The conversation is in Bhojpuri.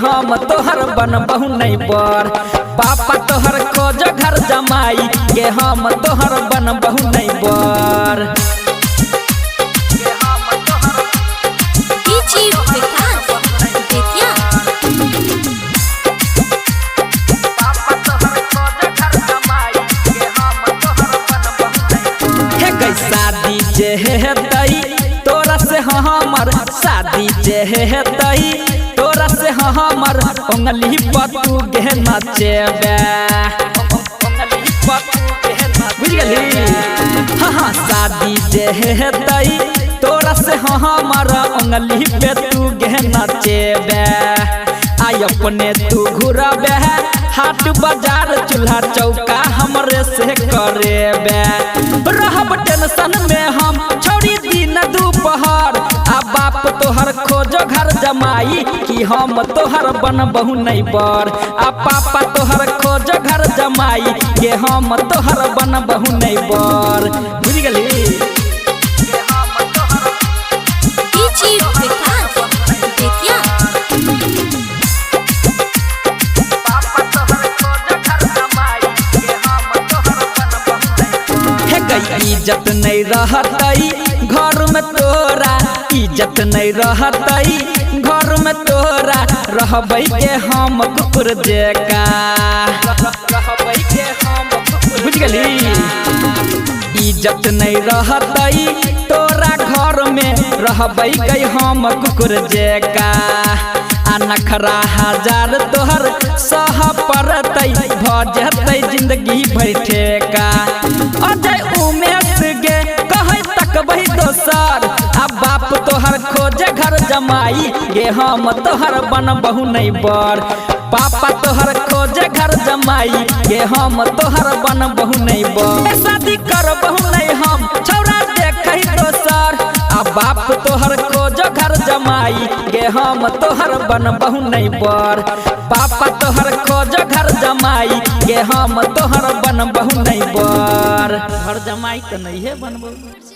हम तोहर बनबहु नहीं बर। पापा तोहर खोज घर जमाई के हम तोहर बनबहु नहीं बर। शादी जे हेतई तोरा से हमर शादी जे हेतई तोरा से हमर उंगली पतू गे नचेबे बुझ गेली। हाँ शादी जे हेतई तोरा से हमर उंगली पे तू गे नचेबे। आई अपने तू घुरबे हाट बाजार चूल्हा चौका हमरे से करेबे। रहब टेंशन में हम छोड़ी दिन दोपहर आ बाप तोहर खोजो घर जमाई कि हम तोहर बनबहु नहीं बर। आ पापा तोहर खोजो घर जमाई के हम तोहर बनबहु नहीं बर। बुझ गेली। इज्जत नहीं रहतई घर में तोरा इज्जत नहीं रहतई घर में तोरा रहबै के हम कुकुर जेका। बुझ गेली। इज्जत नहीं रहतई तोरा घर में रहबै के हम कुकुर जेका। आ नखरा हजार तोहर सह पड़तई भजतई जिंदगी भर ठेका। अजय उमेश गे कहे तकबही दोसर आ बाप तोहर खोजे घर जमाई गे हम तोहर बनबहु नहीं बर। पापा तोहर खोजे घर जमाई गे हम तोहर बनबहु नहीं बर। शादी करबहु नहीं हम छौरा देखही दोसर आ बाप तोहर खोजो घर जमाई गे हम तोहर बनबहु नहीं बर। पापा तोहर खोजो घर जमाई गे हम तोहर बनबहु नहीं बर। घर जमाई तो नहीं है बनबहु।